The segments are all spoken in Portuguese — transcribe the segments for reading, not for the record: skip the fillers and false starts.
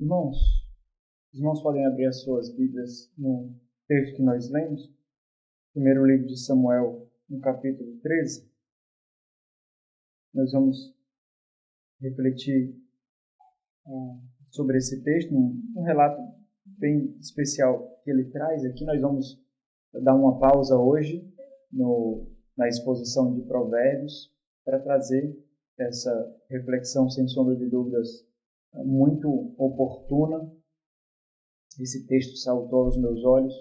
Irmãos, os irmãos podem abrir as suas Bíblias no texto que nós lemos, primeiro livro de Samuel, no capítulo 13. Nós vamos refletir sobre esse texto, um relato bem especial que ele traz aqui. Nós vamos dar uma pausa hoje na exposição de Provérbios para trazer essa reflexão, sem sombra de dúvidas, muito oportuna. Esse texto saltou aos meus olhos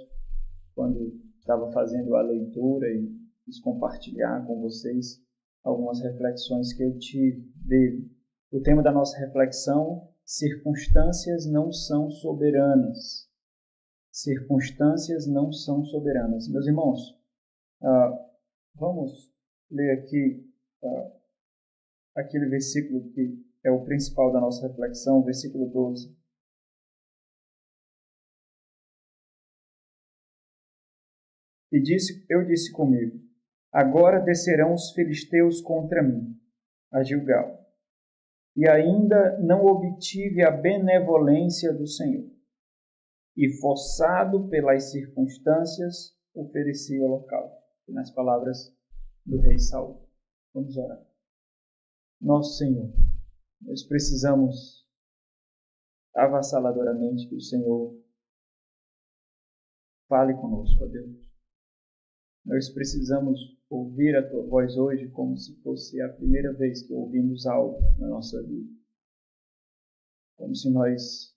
quando estava fazendo a leitura e quis compartilhar com vocês algumas reflexões que eu tive dele. O tema da nossa reflexão: circunstâncias não são soberanas. Circunstâncias não são soberanas. Meus irmãos, vamos ler aqui aquele versículo que é o principal da nossa reflexão, versículo 12. Eu disse comigo: agora descerão os filisteus contra mim, a Gilgal, e ainda não obtive a benevolência do Senhor. E forçado pelas circunstâncias, ofereci o holocausto. Nas palavras do rei Saul. Vamos orar. Nosso Senhor, nós precisamos avassaladoramente que o Senhor fale conosco, ó Deus. Nós precisamos ouvir a Tua voz hoje como se fosse a primeira vez que ouvimos algo na nossa vida. Como se nós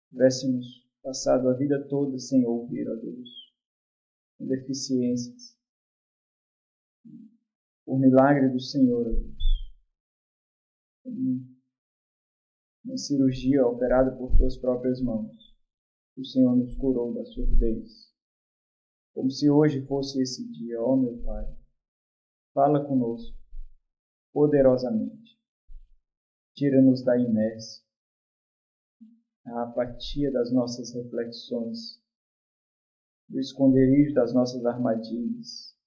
tivéssemos passado a vida toda sem ouvir, ó Deus, com deficiências. Por milagre do Senhor, ó Deus. Uma cirurgia operada por Tuas próprias mãos. O Senhor nos curou da surdez. Como se hoje fosse esse dia, ó meu Pai. Fala conosco poderosamente. Tira-nos da inércia, a apatia das nossas reflexões, do esconderijo das nossas armadilhas,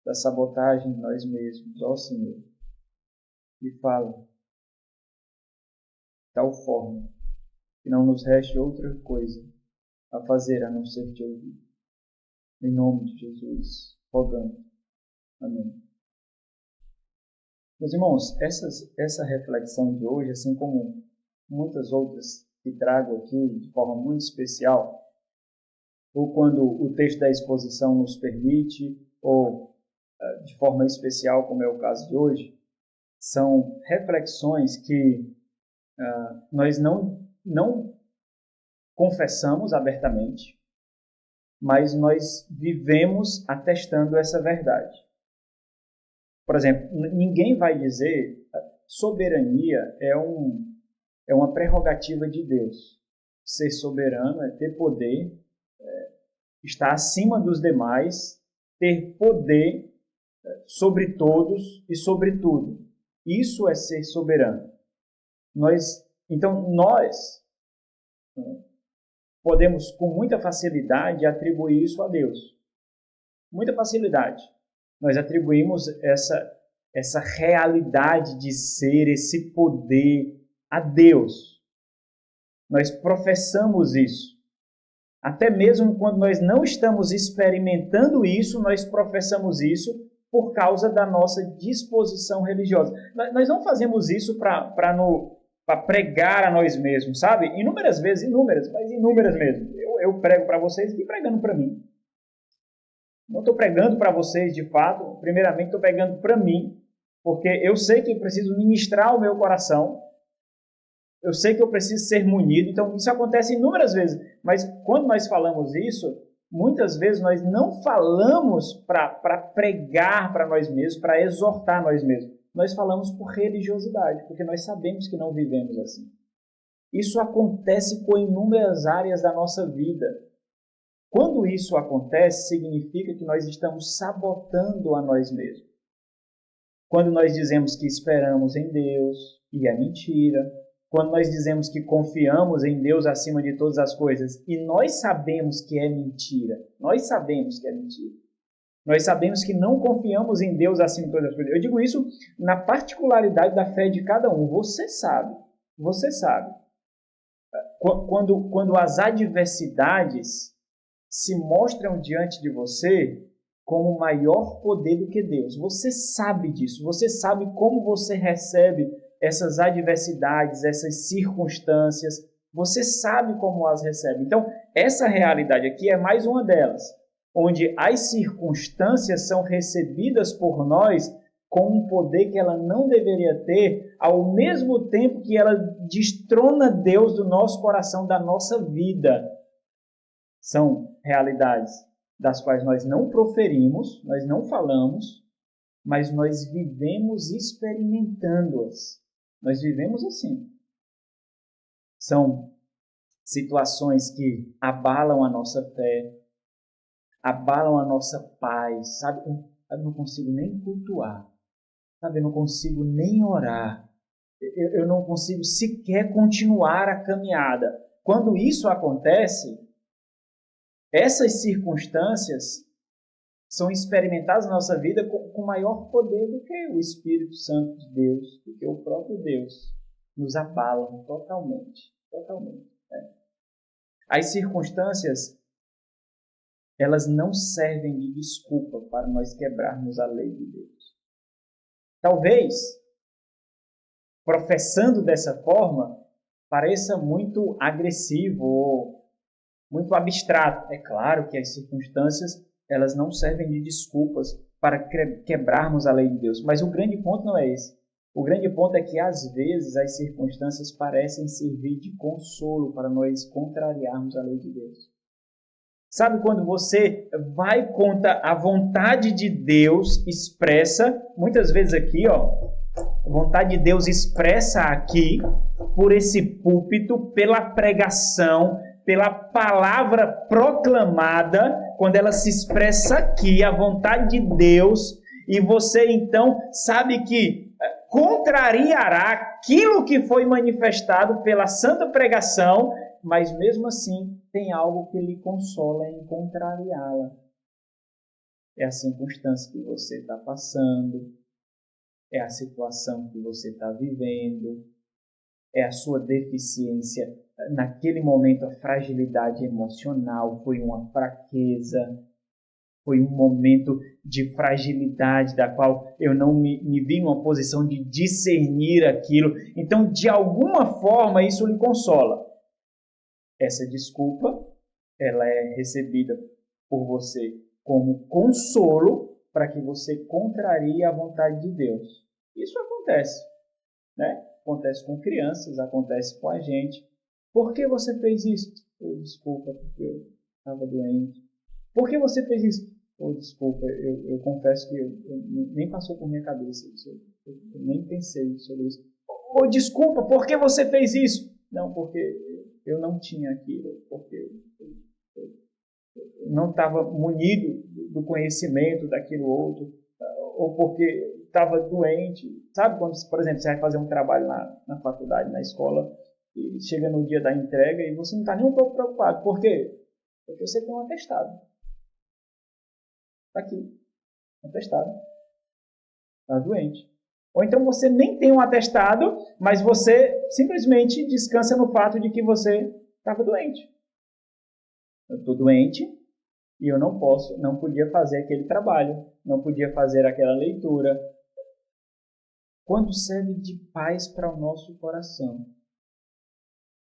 da sabotagem de nós mesmos, ó Senhor. E fala de tal forma que não nos reste outra coisa a fazer a não ser te ouvir. Em nome de Jesus, rogando. Amém. Meus irmãos, essa reflexão de hoje, assim como muitas outras que trago aqui de forma muito especial, ou quando o texto da exposição nos permite, ou de forma especial, como é o caso de hoje, são reflexões que nós não confessamos abertamente, mas nós vivemos atestando essa verdade. Por exemplo, ninguém vai dizer soberania é uma prerrogativa de Deus. Ser soberano é ter poder, estar acima dos demais, ter poder sobre todos e sobre tudo. Isso é ser soberano. Então nós podemos com muita facilidade atribuir isso a Deus. Muita facilidade. Nós atribuímos essa realidade de ser, esse poder a Deus. Nós professamos isso. Até mesmo quando nós não estamos experimentando isso, nós professamos isso por causa da nossa disposição religiosa. Nós não fazemos isso para pregar a nós mesmos, sabe? Inúmeras vezes, mas inúmeras mesmo. Eu prego para vocês e pregando para mim. Não estou pregando para vocês de fato, primeiramente estou pregando para mim, porque eu sei que eu preciso ministrar o meu coração, eu sei que eu preciso ser munido, então isso acontece inúmeras vezes, mas quando nós falamos isso, muitas vezes nós não falamos para pregar para nós mesmos, para exortar nós mesmos. Nós falamos por religiosidade, porque nós sabemos que não vivemos assim. Isso acontece com inúmeras áreas da nossa vida. Quando isso acontece, significa que nós estamos sabotando a nós mesmos. Quando nós dizemos que esperamos em Deus, e é mentira. Quando nós dizemos que confiamos em Deus acima de todas as coisas, e nós sabemos que é mentira. Nós sabemos que é mentira. Nós sabemos que não confiamos em Deus acima de todas as coisas. Eu digo isso na particularidade da fé de cada um. Você sabe. Quando as adversidades se mostram diante de você como maior poder do que Deus. Você sabe disso, você sabe como você recebe essas adversidades, essas circunstâncias, você sabe como as recebe. Então, essa realidade aqui é mais uma delas, onde as circunstâncias são recebidas por nós com um poder que ela não deveria ter, ao mesmo tempo que ela destrona Deus do nosso coração, da nossa vida. São realidades das quais nós não proferimos, nós não falamos, mas nós vivemos experimentando-as. Nós vivemos assim. São situações que abalam a nossa fé, abalam a nossa paz, sabe? Eu não consigo nem cultuar, sabe? Eu não consigo nem orar, eu não consigo sequer continuar a caminhada. Quando isso acontece, essas circunstâncias são experimentadas na nossa vida com maior poder do que o Espírito Santo de Deus, do que o próprio Deus. Nos abalam totalmente. Né? As circunstâncias, elas não servem de desculpa para nós quebrarmos a lei de Deus. Talvez, professando dessa forma, pareça muito agressivo ou muito abstrato. É claro que as circunstâncias, elas não servem de desculpas para quebrarmos a lei de Deus. Mas o grande ponto não é esse. O grande ponto é que, às vezes, as circunstâncias parecem servir de consolo para nós contrariarmos a lei de Deus. Sabe quando você vai contra a vontade de Deus expressa, muitas vezes aqui, a vontade de Deus expressa aqui, por esse púlpito, pela pregação, pela palavra proclamada, quando ela se expressa aqui, a vontade de Deus, e você então sabe que contrariará aquilo que foi manifestado pela santa pregação, mas mesmo assim tem algo que lhe consola em contrariá-la. É a circunstância que você está passando, é a situação que você está vivendo, é a sua deficiência. Naquele momento, a fragilidade emocional foi uma fraqueza, foi um momento de fragilidade da qual eu não me vi numa posição de discernir aquilo. Então, de alguma forma, isso lhe consola. Essa desculpa, ela é recebida por você como consolo para que você contrarie a vontade de Deus. Isso acontece, né? Acontece com crianças, acontece com a gente. Por que você fez isso? Oh, desculpa, porque eu estava doente. Por que você fez isso? Oh, desculpa, eu confesso que nem passou por minha cabeça isso. Eu nem pensei sobre isso. Oh, desculpa, por que você fez isso? Não, porque eu não tinha aquilo, porque eu não estava munido do conhecimento daquilo outro, ou porque estava doente. Sabe quando, por exemplo, você vai fazer um trabalho na faculdade, na escola, e chega no dia da entrega e você não está nem um pouco preocupado. Por quê? Porque você tem um atestado. Está aqui, um atestado. Está doente. Ou então você nem tem um atestado, mas você simplesmente descansa no fato de que você estava doente. Eu estou doente e eu não podia fazer aquele trabalho, não podia fazer aquela leitura. Quando serve de paz para o nosso coração?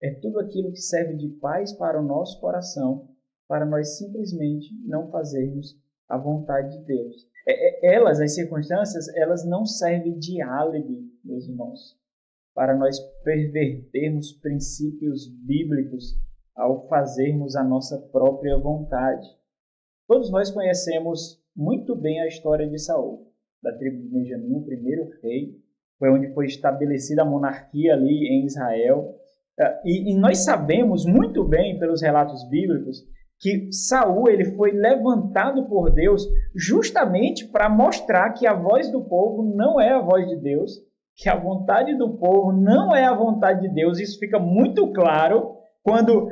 É tudo aquilo que serve de paz para o nosso coração, para nós simplesmente não fazermos a vontade de Deus. As circunstâncias, elas não servem de álibi, meus irmãos, para nós pervertermos princípios bíblicos ao fazermos a nossa própria vontade. Todos nós conhecemos muito bem a história de Saul, da tribo de Benjamim, o primeiro rei, foi onde foi estabelecida a monarquia ali em Israel. E nós sabemos muito bem, pelos relatos bíblicos, que Saul ele foi levantado por Deus justamente para mostrar que a voz do povo não é a voz de Deus, que a vontade do povo não é a vontade de Deus. Isso fica muito claro quando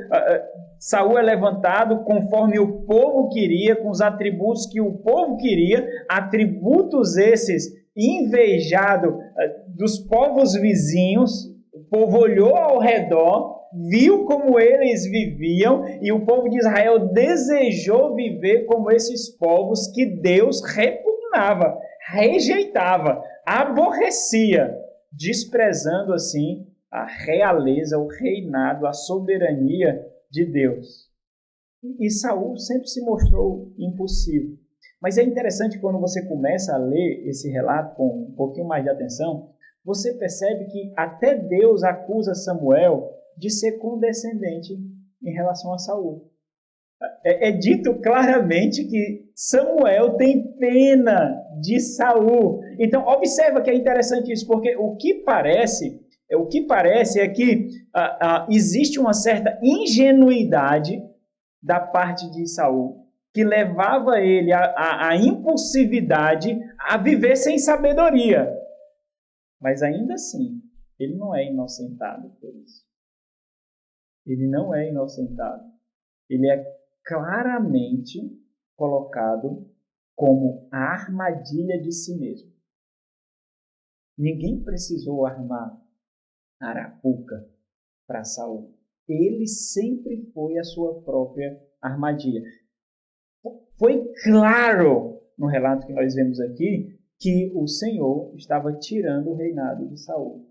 Saul é levantado conforme o povo queria, com os atributos que o povo queria, atributos esses invejados dos povos vizinhos. O povo olhou ao redor viu como eles viviam e o povo de Israel desejou viver como esses povos que Deus repugnava, rejeitava, aborrecia, desprezando assim a realeza, o reinado, a soberania de Deus. E Saul sempre se mostrou impossível. Mas é interessante quando você começa a ler esse relato com um pouquinho mais de atenção, você percebe que até Deus acusa Samuel de ser condescendente em relação a Saul. É dito claramente que Samuel tem pena de Saul. Então, observa que é interessante isso, porque o que parece é que existe uma certa ingenuidade da parte de Saul, que levava ele à impulsividade, a viver sem sabedoria. Mas ainda assim, ele não é inocentado por isso. Ele não é inocentado. Ele é claramente colocado como a armadilha de si mesmo. Ninguém precisou armar arapuca para Saul. Ele sempre foi a sua própria armadilha. Foi claro no relato que nós vemos aqui que o Senhor estava tirando o reinado de Saul.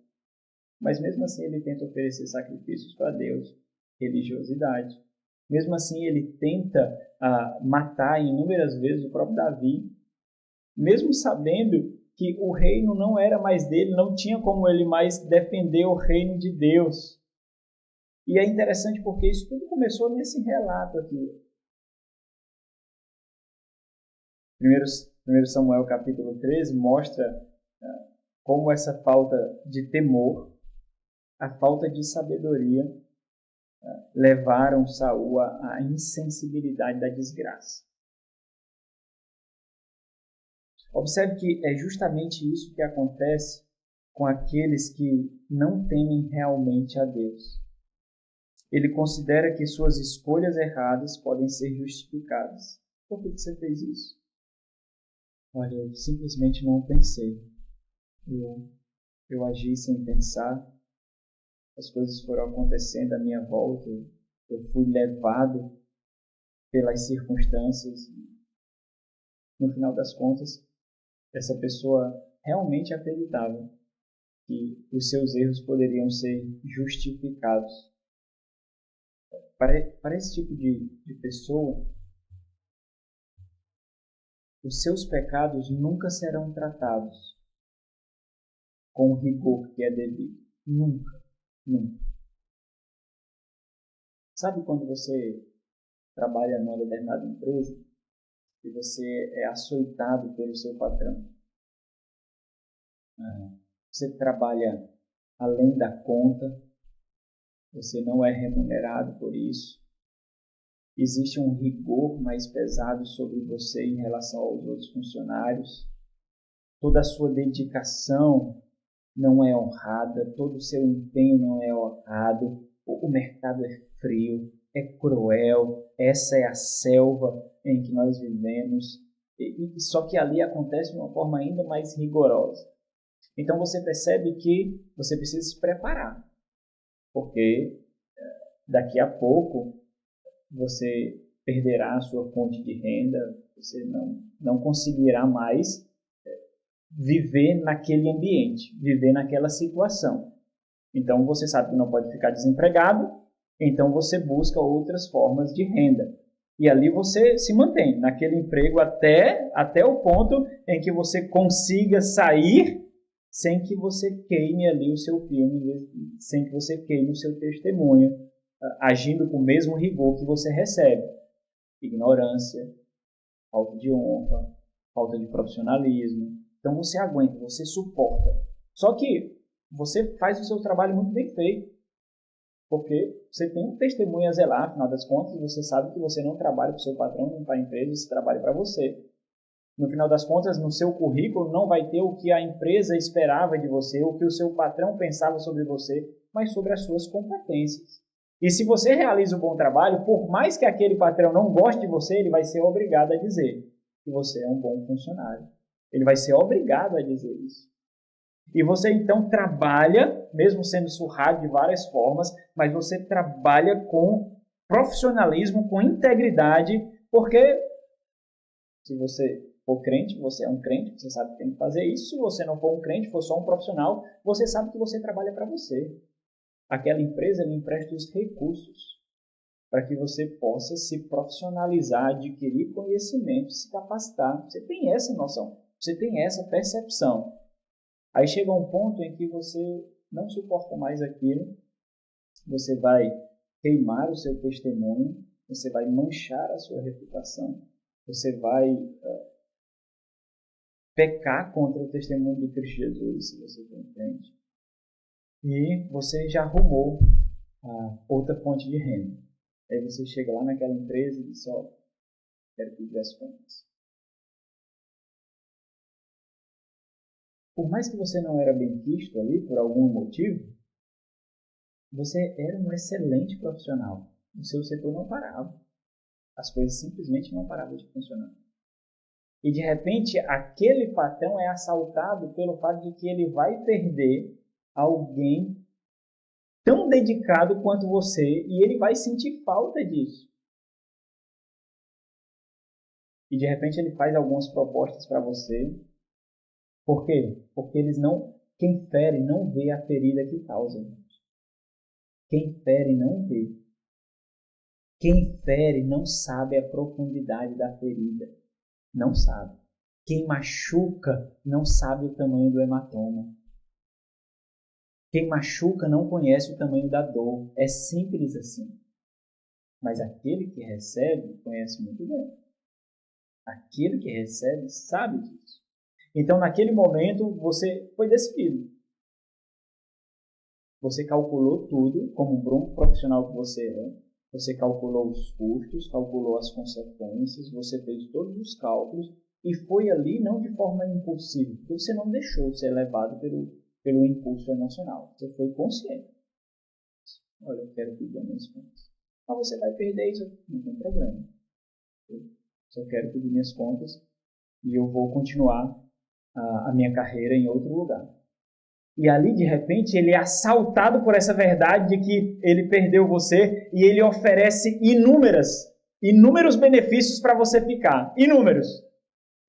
Mas mesmo assim ele tenta oferecer sacrifícios para Deus, religiosidade. Mesmo assim ele tenta matar inúmeras vezes o próprio Davi, mesmo sabendo que o reino não era mais dele, não tinha como ele mais defender o reino de Deus. E é interessante porque isso tudo começou nesse relato aqui. 1 Samuel capítulo 13 mostra como essa falta de temor, a falta de sabedoria levaram Saul à insensibilidade da desgraça. Observe que é justamente isso que acontece com aqueles que não temem realmente a Deus. Ele considera que suas escolhas erradas podem ser justificadas. Por que você fez isso? Olha, eu simplesmente não pensei. Eu agi sem pensar. As coisas foram acontecendo à minha volta. Eu fui levado pelas circunstâncias. No final das contas, essa pessoa realmente acreditava que os seus erros poderiam ser justificados. Para esse tipo de pessoa, os seus pecados nunca serão tratados com o rigor que é devido. Nunca. Nunca. Sabe quando você trabalha numa determinada empresa e você é açoitado pelo seu patrão? Você trabalha além da conta, você não é remunerado por isso. Existe um rigor mais pesado sobre você em relação aos outros funcionários. Toda a sua dedicação não é honrada, todo o seu empenho não é honrado, o mercado é frio, é cruel, essa é a selva em que nós vivemos, só que ali acontece de uma forma ainda mais rigorosa. Então você percebe que você precisa se preparar, porque daqui a pouco você perderá a sua fonte de renda, você não conseguirá mais viver naquele ambiente, viver naquela situação. Então você sabe que não pode ficar desempregado, então você busca outras formas de renda. E ali você se mantém naquele emprego até o ponto em que você consiga sair sem que você queime ali o seu filme, sem que você queime o seu testemunho, agindo com o mesmo rigor que você recebe. Ignorância, falta de honra, falta de profissionalismo. Então você aguenta, você suporta. Só que você faz o seu trabalho muito bem feito, porque você tem um testemunho a zelar, afinal das contas, você sabe que você não trabalha para o seu patrão, nem para a empresa, você trabalha para você. No final das contas, no seu currículo não vai ter o que a empresa esperava de você, o que o seu patrão pensava sobre você, mas sobre as suas competências. E se você realiza um bom trabalho, por mais que aquele patrão não goste de você, ele vai ser obrigado a dizer que você é um bom funcionário. Ele vai ser obrigado a dizer isso. E você então trabalha, mesmo sendo surrado de várias formas, mas você trabalha com profissionalismo, com integridade, porque se você for crente, você é um crente, você sabe que tem que fazer isso. Se você não for um crente, for só um profissional, você sabe que você trabalha para você. Aquela empresa lhe empresta os recursos para que você possa se profissionalizar, adquirir conhecimento, se capacitar. Você tem essa noção, você tem essa percepção. Aí chega um ponto em que você não suporta mais aquilo, você vai queimar o seu testemunho, você vai manchar a sua reputação, você vai pecar contra o testemunho de Cristo Jesus, se você for crente. E você já arrumou outra fonte de renda. Aí você chega lá naquela empresa e diz, ó, quero pedir as contas. Por mais que você não era bem quisto ali, por algum motivo, você era um excelente profissional. O seu setor não parava. As coisas simplesmente não paravam de funcionar. E de repente, aquele patrão é assaltado pelo fato de que ele vai perder alguém tão dedicado quanto você e ele vai sentir falta disso. E de repente ele faz algumas propostas para você. Por quê? Porque quem fere não vê a ferida que causa. Quem fere não vê. Quem fere não sabe a profundidade da ferida. Não sabe. Quem machuca não sabe o tamanho do hematoma. Quem machuca não conhece o tamanho da dor. É simples assim. Mas aquele que recebe conhece muito bem. Aquele que recebe sabe disso. Então, naquele momento, você foi decidido. Você calculou tudo, como um bom profissional que você é. Você calculou os custos, calculou as consequências, você fez todos os cálculos e foi ali não de forma impulsiva, porque você não deixou ser levado pelo impulso emocional. Você foi consciente. Olha, eu quero pedir as minhas contas. Mas você vai perder isso, não tem problema. Eu só quero pedir minhas contas e eu vou continuar a minha carreira em outro lugar. E ali, de repente, ele é assaltado por essa verdade de que ele perdeu você e ele oferece inúmeros benefícios para você ficar. Inúmeros.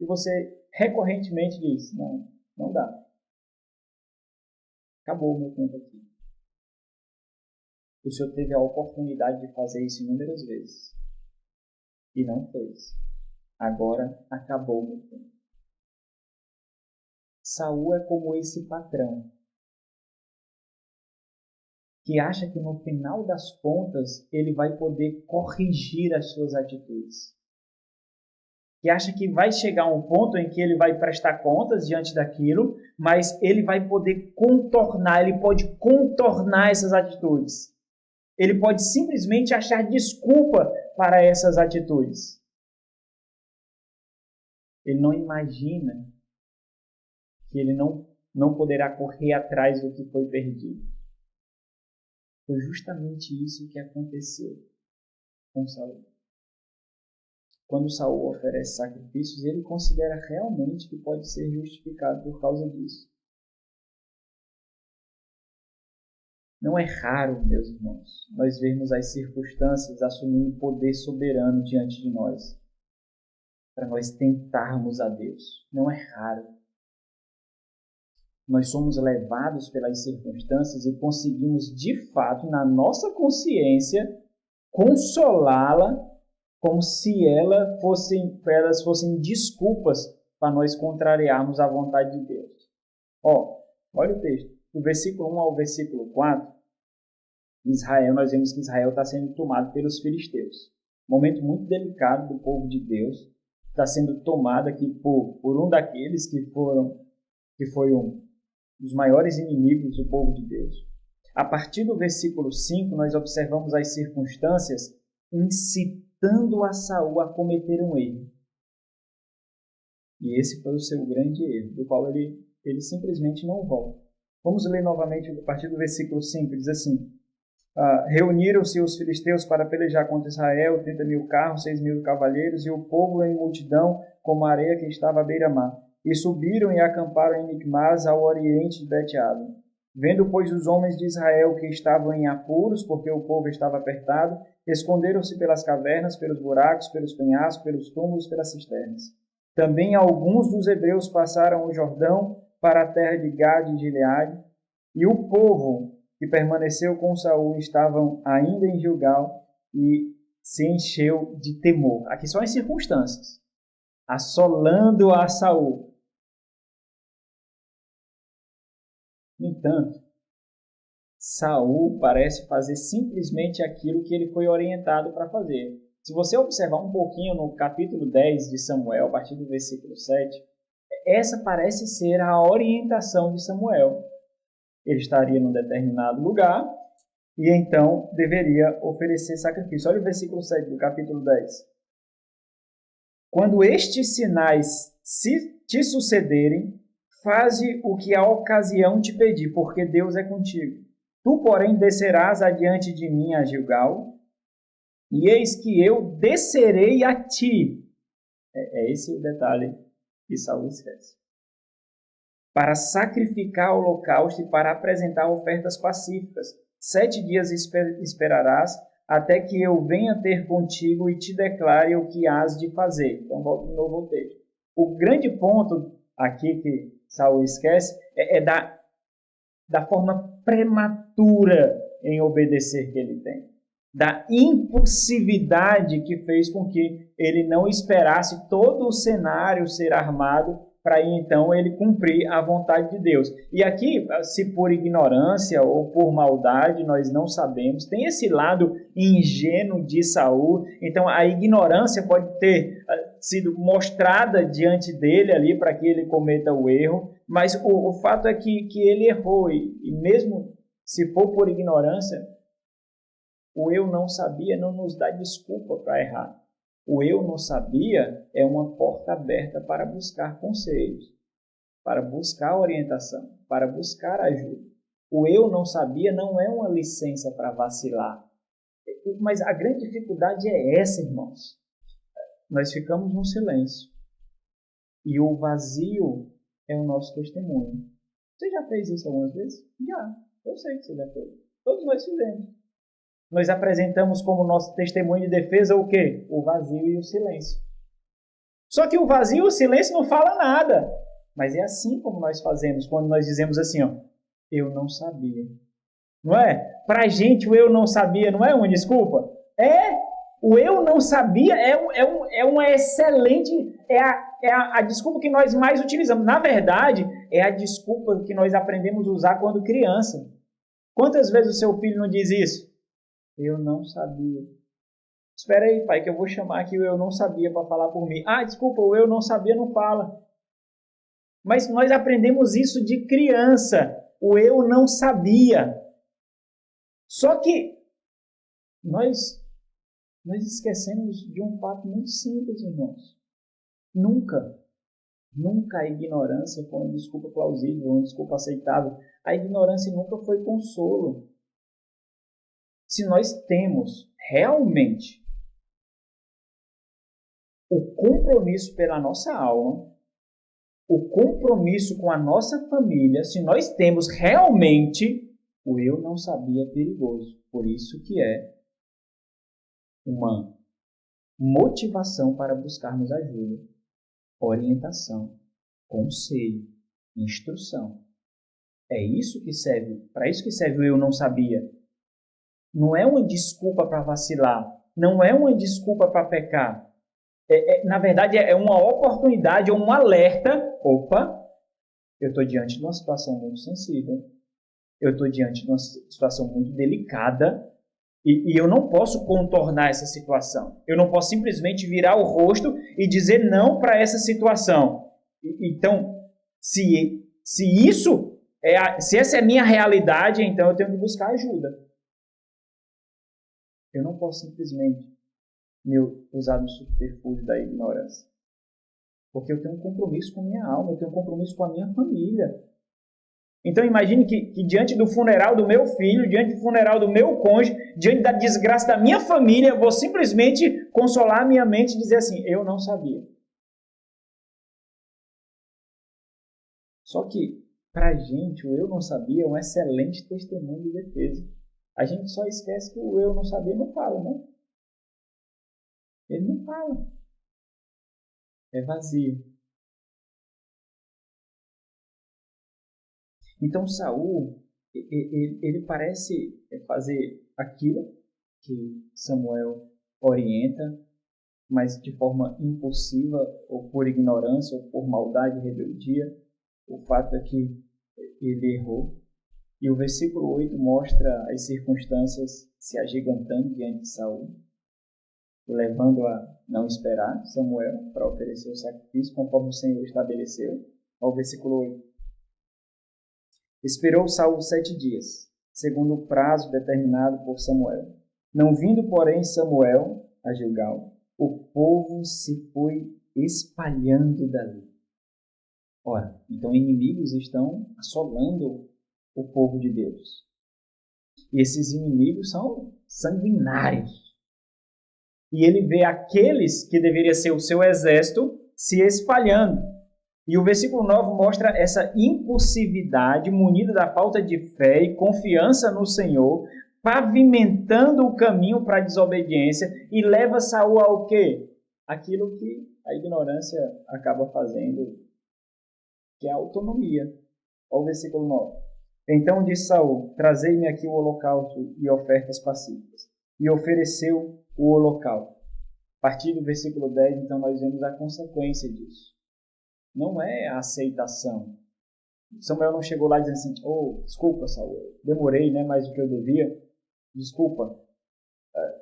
E você recorrentemente diz, não dá. Acabou o meu tempo aqui. O senhor teve a oportunidade de fazer isso inúmeras vezes. E não fez. Agora acabou o meu tempo. Saul é como esse patrão que acha que no final das contas ele vai poder corrigir as suas atitudes. Que acha que vai chegar um ponto em que ele vai prestar contas diante daquilo, mas ele vai poder contornar, ele pode contornar essas atitudes. Ele pode simplesmente achar desculpa para essas atitudes. Ele não imagina que ele não poderá correr atrás do que foi perdido. Foi justamente isso que aconteceu com Saul. Quando Saul oferece sacrifícios, ele considera realmente que pode ser justificado por causa disso. Não é raro, meus irmãos, nós vermos as circunstâncias assumindo poder soberano diante de nós, para nós tentarmos a Deus. Não é raro. Nós somos levados pelas circunstâncias e conseguimos, de fato, na nossa consciência, consolá-la como se elas fossem desculpas para nós contrariarmos a vontade de Deus. Olha o texto. Do versículo 1 ao versículo 4, nós vemos que Israel está sendo tomado pelos filisteus. Momento muito delicado do povo de Deus. Está sendo tomado aqui por um daqueles que foi um dos maiores inimigos do povo de Deus. A partir do versículo 5, nós observamos as circunstâncias incitando a Saul a cometer um erro. E esse foi o seu grande erro, do qual ele simplesmente não volta. Vamos ler novamente a partir do versículo 5, diz assim: reuniram-se os filisteus para pelejar contra Israel, 30.000 carros, 6.000 cavaleiros, e o povo em multidão, como a areia que estava à beira-mar. e subiram e acamparam em Micmas, ao oriente de Bet-aven. Vendo, pois, os homens de Israel que estavam em apuros, porque o povo estava apertado, esconderam-se pelas cavernas, pelos buracos, pelos penhascos, pelos túmulos, pelas cisternas. Também alguns dos hebreus passaram o Jordão para a terra de Gade e Gileade, e o povo que permaneceu com Saul estavam ainda em Gilgal e se encheu de temor. Aqui só em circunstâncias. Assolando a Saul. No entanto, Saul parece fazer simplesmente aquilo que ele foi orientado para fazer. Se você observar um pouquinho no capítulo 10 de Samuel, a partir do versículo 7, essa parece ser a orientação de Samuel. Ele estaria num determinado lugar e então deveria oferecer sacrifício. Olha o versículo 7 do capítulo 10. Quando estes sinais te sucederem, faze o que a ocasião te pedir, porque Deus é contigo. Tu, porém, descerás adiante de mim a Gilgal, e eis que eu descerei a ti. É esse o detalhe que Saul esquece. Para sacrificar o holocausto e para apresentar ofertas pacíficas. 7 dias esperarás, até que eu venha ter contigo e te declare o que hás de fazer. Então, volto de novo ao texto. O grande ponto aqui que Saul esquece é da forma prematura em obedecer que ele tem. Da impulsividade que fez com que ele não esperasse todo o cenário ser armado para então ele cumprir a vontade de Deus. E aqui, se por ignorância ou por maldade, nós não sabemos, tem esse lado ingênuo de Saul, então a ignorância pode ter sido mostrada diante dele ali para que ele cometa o erro, mas o fato é que ele errou, e mesmo se for por ignorância, o eu não sabia não nos dá desculpa para errar. O eu não sabia é uma porta aberta para buscar conselhos, para buscar orientação, para buscar ajuda. O eu não sabia não é uma licença para vacilar. Mas a grande dificuldade é essa, irmãos. Nós ficamos no silêncio. E o vazio é o nosso testemunho. Você já fez isso algumas vezes? Já. Eu sei que você já fez. Todos nós fizemos. Nós apresentamos como nosso testemunho de defesa o quê? O vazio e o silêncio. Só que o vazio e o silêncio não falam nada. Mas é assim como nós fazemos quando nós dizemos assim, ó, eu não sabia. Não é? Para a gente o eu não sabia não é uma desculpa? É. O eu não sabia é uma excelente, a desculpa que nós mais utilizamos. Na verdade, é a desculpa que nós aprendemos a usar quando criança. Quantas vezes o seu filho não diz isso? Eu não sabia. Espera aí, pai, que eu vou chamar aqui o eu não sabia para falar por mim. Ah, desculpa, o eu não sabia não fala. Mas nós aprendemos isso de criança. O eu não sabia. Só que nós esquecemos de um fato muito simples, irmãos. Nunca a ignorância foi uma desculpa plausível, uma desculpa aceitável. A ignorância nunca foi consolo. Se nós temos realmente o compromisso pela nossa alma, o compromisso com a nossa família, se nós temos realmente, o eu não sabia perigoso. Por isso que é uma motivação para buscarmos ajuda, orientação, conselho, instrução. É isso que serve, para isso que serve o eu não sabia. Não é uma desculpa para vacilar, não é uma desculpa para pecar. Na verdade, é uma oportunidade, é um alerta. Opa, eu estou diante de uma situação muito sensível, eu estou diante de uma situação muito delicada e eu não posso contornar essa situação. Eu não posso simplesmente virar o rosto e dizer não para essa situação. Então, se essa é a minha realidade, então eu tenho que buscar ajuda. Eu não posso simplesmente usar do subterfúgio da ignorância. Porque eu tenho um compromisso com a minha alma, eu tenho um compromisso com a minha família. Então imagine que diante do funeral do meu filho, diante do funeral do meu cônjuge, diante da desgraça da minha família, eu vou simplesmente consolar a minha mente e dizer assim, eu não sabia. Só que, para a gente, o eu não sabia é um excelente testemunho de defesa. A gente só esquece que o eu não sabia não fala, né? Ele não fala. É vazio. Então, Saul, ele parece fazer aquilo que Samuel orienta, mas de forma impulsiva, ou por ignorância, ou por maldade e rebeldia. O fato é que ele errou. E o versículo 8 mostra as circunstâncias se agigantando diante de Saul, levando a não esperar Samuel para oferecer o sacrifício, conforme o Senhor estabeleceu. Ao versículo 8. Esperou Saul 7 dias, segundo o prazo determinado por Samuel. Não vindo, porém, Samuel a Gilgal, o povo se foi espalhando dali. Ora, então inimigos estão assolando o povo de Deus. E esses inimigos são sanguinários. E ele vê aqueles que deveriam ser o seu exército se espalhando. E o versículo 9 mostra essa impulsividade munida da falta de fé e confiança no Senhor, pavimentando o caminho para a desobediência e leva Saul ao quê? Aquilo que a ignorância acaba fazendo, que é a autonomia. Olha o versículo 9. Então disse Saul: trazei-me aqui o holocausto e ofertas pacíficas. E ofereceu o holocausto. A partir do versículo 10, então, nós vemos a consequência disso. Não é a aceitação. Samuel não chegou lá dizendo assim: desculpa, Saul, demorei, né, mais do que eu devia. Desculpa,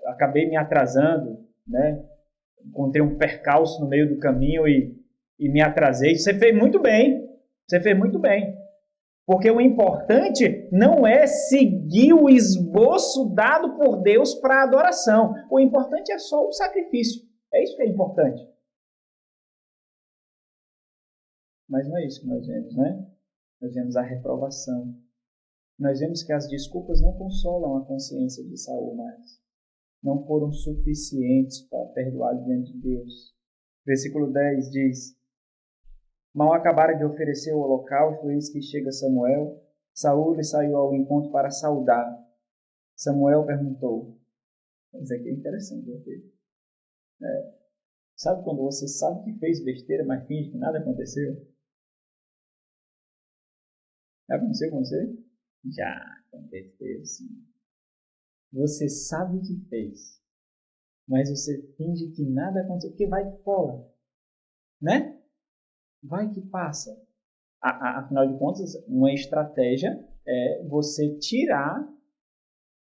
acabei me atrasando, né? Encontrei um percalço no meio do caminho e me atrasei. Você fez muito bem. Você fez muito bem. Porque o importante não é seguir o esboço dado por Deus para a adoração. O importante é só o sacrifício. É isso que é importante. Mas não é isso que nós vemos, né? Nós vemos a reprovação. Nós vemos que as desculpas não consolam a consciência de Saul mais. Não foram suficientes para perdoá-lo diante de Deus. Versículo 10 diz: mal acabaram de oferecer o holocausto, eis que chega Samuel. Saul lhe saiu ao encontro para saudar. Samuel perguntou. Isso aqui é interessante. Sabe quando você sabe que fez besteira, mas finge que nada aconteceu? Já aconteceu com você? Já aconteceu, sim. Você sabe o que fez, mas você finge que nada aconteceu, porque vai que cola, né? Vai que passa. Afinal de contas, uma estratégia é você tirar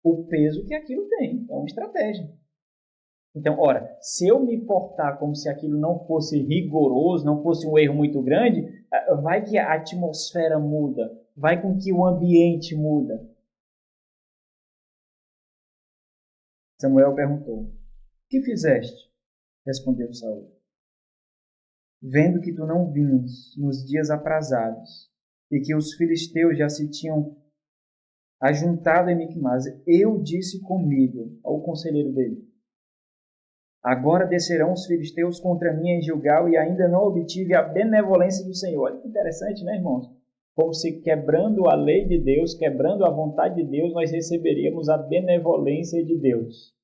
o peso que aquilo tem. É uma estratégia. Então, ora, se eu me portar como se aquilo não fosse rigoroso, não fosse um erro muito grande, vai que a atmosfera muda, vai com que o ambiente muda. Samuel perguntou: que fizeste? Respondeu Saul: vendo que tu não vinhas nos dias aprazados e que os filisteus já se tinham ajuntado em Micmas, eu disse comigo, ao conselheiro dele: agora descerão os filisteus contra mim em Gilgal e ainda não obtive a benevolência do Senhor. Olha que interessante, né, irmãos? Como se quebrando a lei de Deus, quebrando a vontade de Deus, nós receberíamos a benevolência de Deus.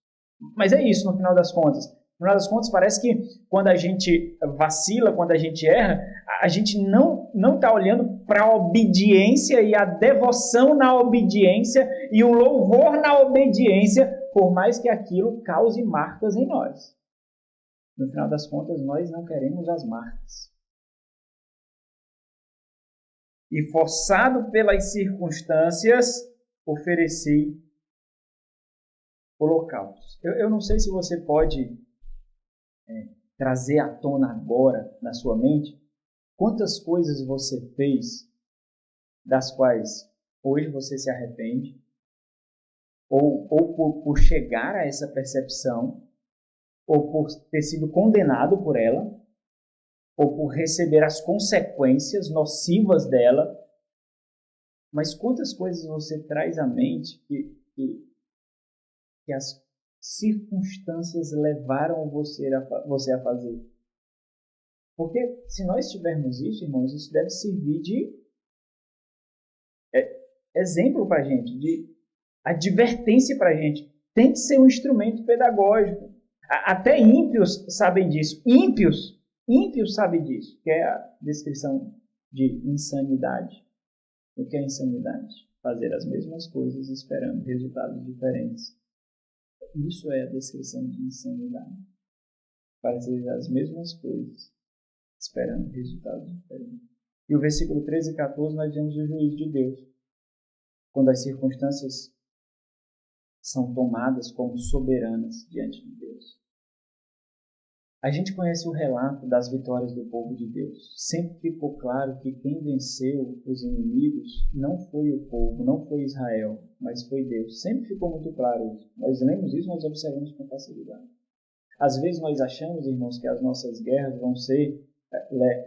Mas é isso, no final das contas. No final das contas, parece que quando a gente vacila, quando a gente erra, a gente não está olhando para a obediência e a devoção na obediência e o louvor na obediência, por mais que aquilo cause marcas em nós. No final das contas, nós não queremos as marcas. E forçado pelas circunstâncias, ofereci holocaustos. Eu não sei se você pode trazer à tona agora, na sua mente, quantas coisas você fez das quais hoje você se arrepende, ou por chegar a essa percepção, ou por ter sido condenado por ela, ou por receber as consequências nocivas dela. Mas quantas coisas você traz à mente que as circunstâncias levaram você a fazer? Porque se nós tivermos isso, irmãos, isso deve servir de exemplo para a gente, de advertência para a gente. Tem que ser um instrumento pedagógico. Até ímpios sabem disso. Ímpios sabem disso, que é a descrição de insanidade. O que é insanidade? Fazer as mesmas coisas esperando resultados diferentes. Isso é a descrição de insanidade. Fazer as mesmas coisas esperando resultados diferentes. E o versículo 13 e 14 nós vemos o juízo de Deus. Quando as circunstâncias são tomadas como soberanas diante de Deus. A gente conhece o relato das vitórias do povo de Deus. Sempre ficou claro que quem venceu os inimigos não foi o povo, não foi Israel, mas foi Deus. Sempre ficou muito claro isso. Nós lemos isso, nós observamos com facilidade. Às vezes nós achamos, irmãos, que as nossas guerras vão ser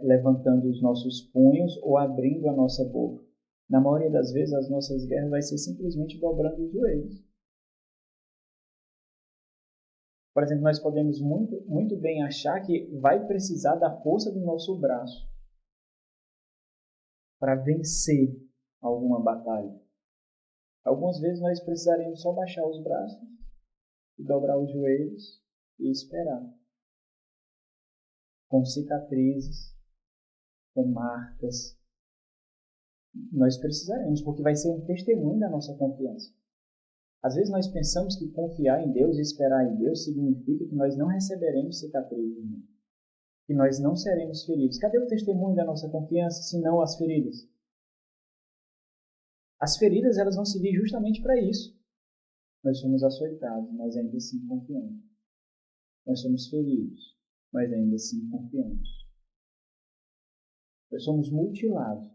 levantando os nossos punhos ou abrindo a nossa boca. Na maioria das vezes, as nossas guerras vai ser simplesmente dobrando os joelhos. Por exemplo, nós podemos muito bem achar que vai precisar da força do nosso braço para vencer alguma batalha. Algumas vezes nós precisaremos só baixar os braços e dobrar os joelhos e esperar. Com cicatrizes, com marcas. Nós precisaremos, porque vai ser um testemunho da nossa confiança. Às vezes nós pensamos que confiar em Deus e esperar em Deus significa que nós não receberemos cicatrizes, né? Que nós não seremos feridos. Cadê o testemunho da nossa confiança, se não as feridas? As feridas, elas vão servir justamente para isso. Nós somos açoitados, mas ainda assim confiamos. Nós somos feridos, mas ainda assim confiamos. Nós somos mutilados,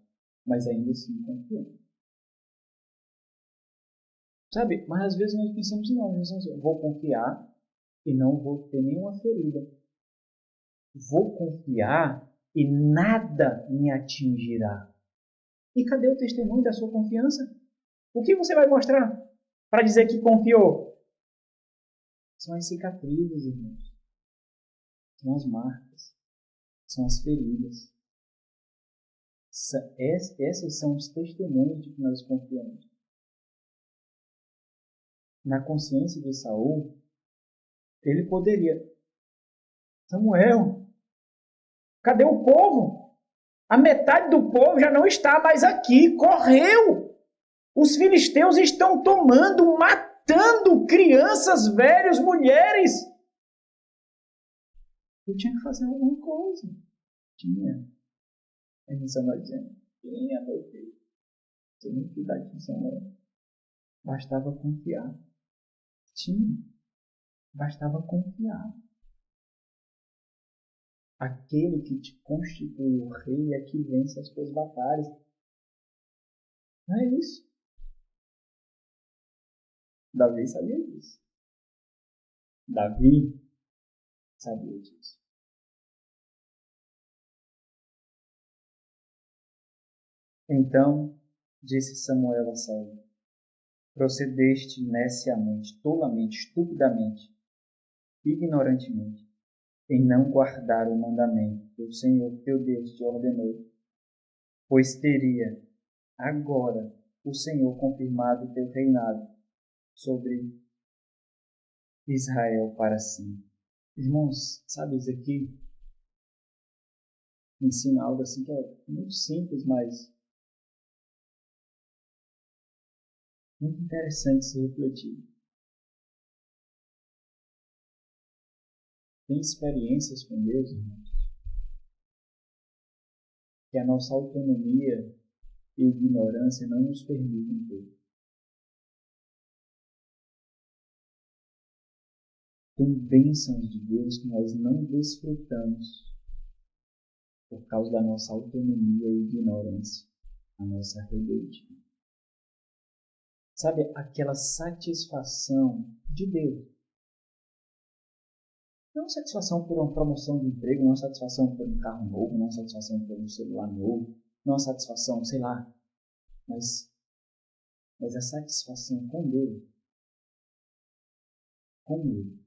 mas ainda assim confiamos. Sabe? Mas às vezes nós pensamos, não, eu vou confiar e não vou ter nenhuma ferida. Vou confiar e nada me atingirá. E cadê o testemunho da sua confiança? O que você vai mostrar para dizer que confiou? São as cicatrizes, irmãos. São as marcas. São as feridas. Essas são os testemunhos de que nós confiamos. Na consciência de Saul, ele poderia. Samuel, cadê o povo? A metade do povo já não está mais aqui. Correu! Os filisteus estão tomando, matando crianças, velhos, mulheres. Eu tinha que fazer alguma coisa. Tinha. Aí Samuel dizendo, tinha, meu filho. Você não cuidar de Samuel. Bastava confiar. Tinha. Bastava confiar. Aquele que te constitui o rei é que vence as tuas batalhas. Não é isso? Davi sabia disso. Davi sabia disso. Então disse Samuel a Saul: procedeste neciamente, tolamente, estupidamente, ignorantemente, em não guardar o mandamento que o Senhor teu Deus te ordenou, pois teria agora o Senhor confirmado o teu reinado sobre Israel para sempre. Irmãos, sabe isso aqui? Ensina algo assim que é muito simples, mas muito interessante se refletir. Tem experiências com Deus, irmãos, que a nossa autonomia e ignorância não nos permitem ter. Tem bênçãos de Deus que nós não desfrutamos por causa da nossa autonomia e ignorância, a nossa rebeldia. Sabe, aquela satisfação de Deus. Não satisfação por uma promoção de emprego, não satisfação por um carro novo, não satisfação por um celular novo, não satisfação, sei lá, mas a satisfação com Deus. Com Ele.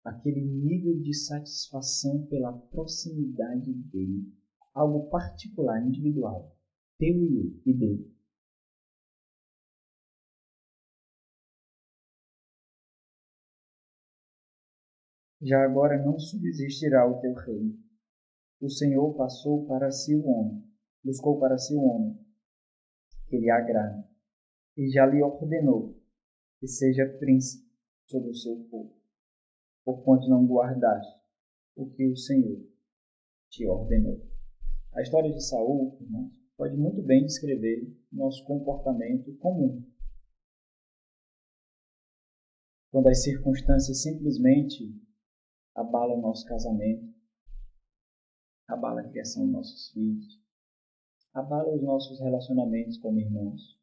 Aquele nível de satisfação pela proximidade dele. Algo particular, individual. Teu e dele. Já agora não subsistirá o teu reino. O Senhor buscou para si o homem, que lhe agrada, e já lhe ordenou que seja príncipe sobre o seu povo, porquanto não guardaste o que o Senhor te ordenou. A história de Saul, irmãos, pode muito bem descrever nosso comportamento comum. Quando as circunstâncias simplesmente abalam o nosso casamento, abalam a criação dos nossos filhos, abalam os nossos relacionamentos como irmãos.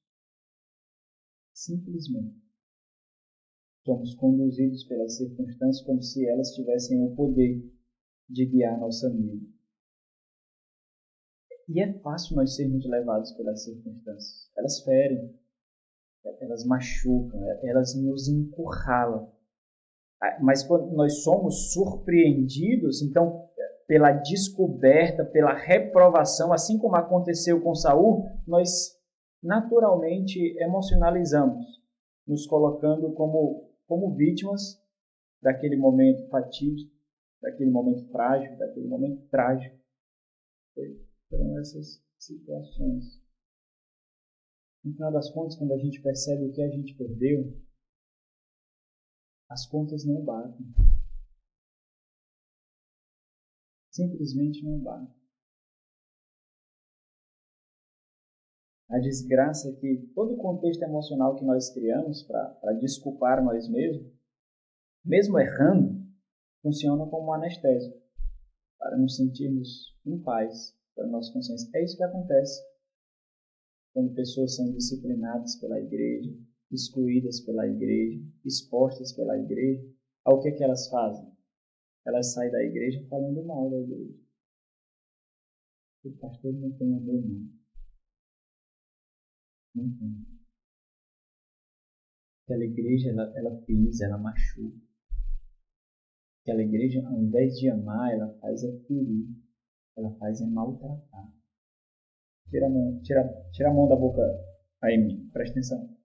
Simplesmente somos conduzidos pelas circunstâncias como se elas tivessem o poder de guiar nossa vida. E é fácil nós sermos levados pelas circunstâncias. Elas ferem, elas machucam, elas nos encurralam. Mas quando nós somos surpreendidos, então, pela descoberta, pela reprovação, assim como aconteceu com Saul, nós naturalmente emocionalizamos, nos colocando como vítimas daquele momento fatídico, daquele momento frágil, daquele momento trágico. Foram essas situações. No final das contas, quando a gente percebe o que a gente perdeu, as contas não batem. Simplesmente não batem. A desgraça é que todo o contexto emocional que nós criamos para desculpar nós mesmos, mesmo errando, funciona como um anestésico, para nos sentirmos em paz, para a nossa consciência. É isso que acontece quando pessoas são disciplinadas pela igreja, excluídas pela igreja, expostas pela igreja. Ao que elas fazem? Elas saem da igreja falando mal da igreja. O pastor não tem amor, não. Não tem. Aquela igreja, ela pisa, ela machuca. Aquela igreja, ao invés de amar, ela faz é ferir. Ela faz é maltratar. Tira a mão da boca aí, presta atenção.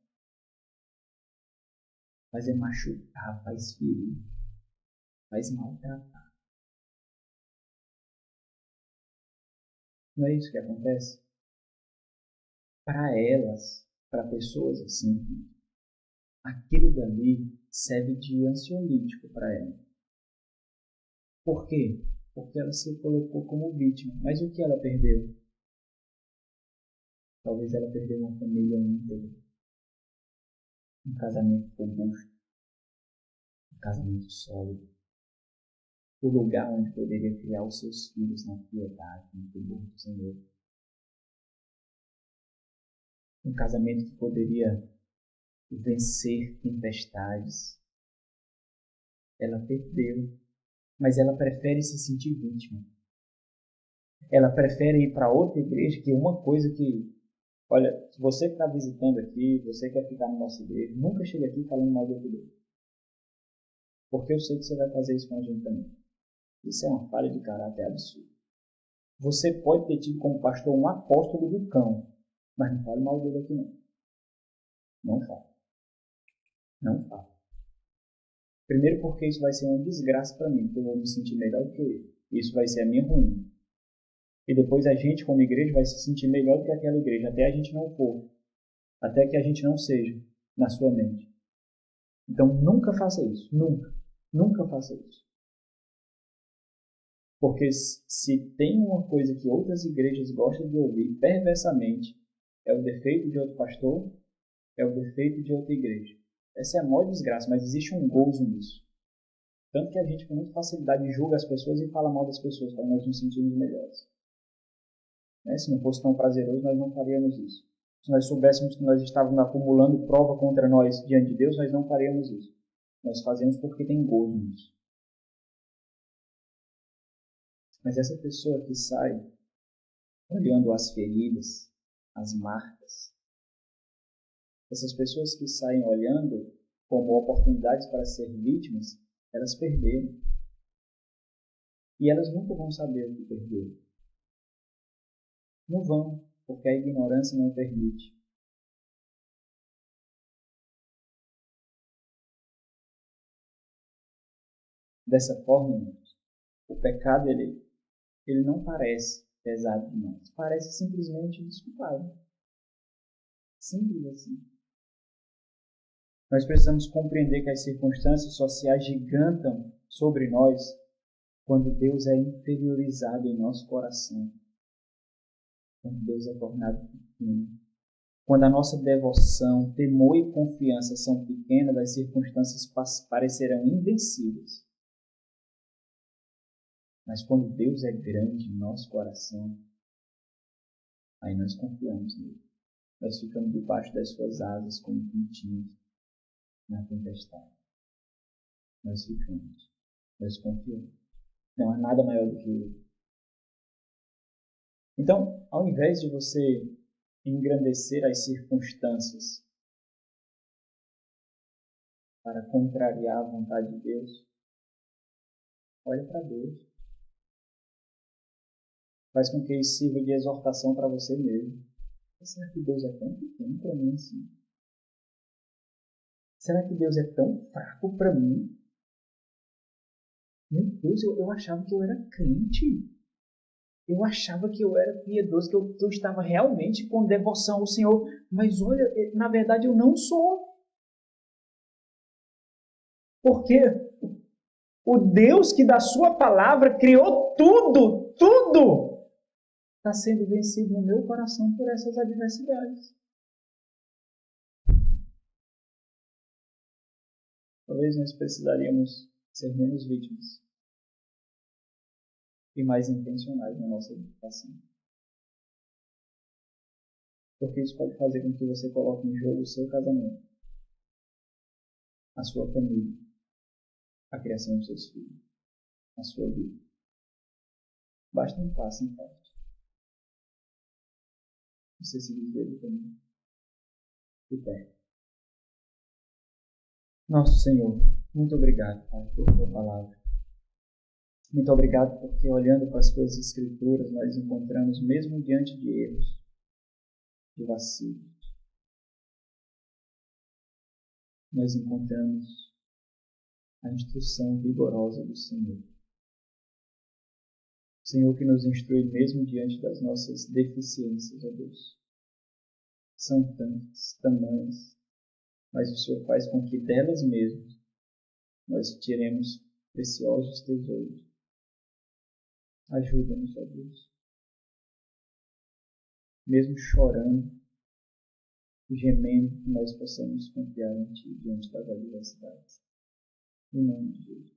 Faz é machucar, faz ferir, faz maltratar. Não é isso que acontece? Para elas, para pessoas assim, aquilo dali serve de ansiolítico para ela. Por quê? Porque ela se colocou como vítima. Mas o que ela perdeu? Talvez ela perdeu uma família íntegra, um casamento robusto, um casamento sólido, o lugar onde poderia criar os seus filhos na piedade, no temor do Senhor. Um casamento que poderia vencer tempestades. Ela perdeu, mas ela prefere se sentir vítima. Ela prefere ir para outra igreja, que é uma coisa que, olha, se você está visitando aqui, você quer ficar na nossa igreja, nunca chegue aqui falando mal de outra igreja. Porque eu sei que você vai fazer isso com a gente também. Isso é uma falha de caráter absurda. Você pode ter tido como pastor um apóstolo do cão, mas não fale mal dele aqui não. Não fale. Não fale. Primeiro porque isso vai ser uma desgraça para mim, porque eu vou me sentir melhor do que ele. Isso vai ser a minha ruína. E depois a gente, como igreja, vai se sentir melhor do que aquela igreja, até a gente não for. Até que a gente não seja na sua mente. Então nunca faça isso. Nunca. Nunca faça isso. Porque se tem uma coisa que outras igrejas gostam de ouvir perversamente, é o defeito de outro pastor, é o defeito de outra igreja. Essa é a maior desgraça, mas existe um gozo nisso. Tanto que a gente com muita facilidade julga as pessoas e fala mal das pessoas para nós nos sentirmos melhores. Se não fosse tão prazeroso, nós não faríamos isso. Se nós soubéssemos que nós estávamos acumulando prova contra nós diante de Deus, nós não faríamos isso. Nós fazemos porque tem gozo nisso. Mas essa pessoa que sai olhando as feridas, as marcas, essas pessoas que saem olhando como oportunidades para ser vítimas, elas perderam. E elas nunca vão saber o que perderam. Não vão, porque a ignorância não permite. Dessa forma, irmãos, o pecado ele não parece pesado demais. Parece simplesmente desculpável. Simples assim. Nós precisamos compreender que as circunstâncias sociais gigantam sobre nós quando Deus é inferiorizado em nosso coração. Quando Deus é tornado pequeno. Quando a nossa devoção, temor e confiança são pequenas, as circunstâncias parecerão invencíveis. Mas quando Deus é grande em nosso coração, aí nós confiamos nele. Nós ficamos debaixo das suas asas como pintinhos na tempestade. Nós ficamos. Nós confiamos. Não há nada maior do que ele. Então, ao invés de você engrandecer as circunstâncias para contrariar a vontade de Deus, olhe para Deus. Faz com que isso sirva de exortação para você mesmo. Será que Deus é tão pequeno para mim assim? Será que Deus é tão fraco para mim? Meu Deus, eu achava que eu era crente. Eu achava que eu era piedoso, que eu estava realmente com devoção ao Senhor. Mas olha, na verdade eu não sou. Porque o Deus que da sua palavra criou tudo, está sendo vencido no meu coração por essas adversidades. Talvez nós precisaríamos ser menos vítimas e mais intencionais na nossa educação. Porque isso pode fazer com que você coloque em jogo o seu casamento, a sua família, a criação dos seus filhos, a sua vida. Basta um passo em frente. Você se desvia do caminho de pé. Nosso Senhor, muito obrigado, Pai, por tua palavra. Muito obrigado porque, olhando para as tuas escrituras, nós encontramos, mesmo diante de erros, de vacilos, nós encontramos a instrução vigorosa do Senhor. O Senhor que nos instrui mesmo diante das nossas deficiências, ó Deus. São tantas, tamanhas, mas o Senhor faz com que delas mesmas nós tiremos preciosos tesouros. Ajuda-nos, ó Deus. Mesmo chorando, gemendo, que nós possamos confiar em Ti diante das adversidades. Em nome de Jesus.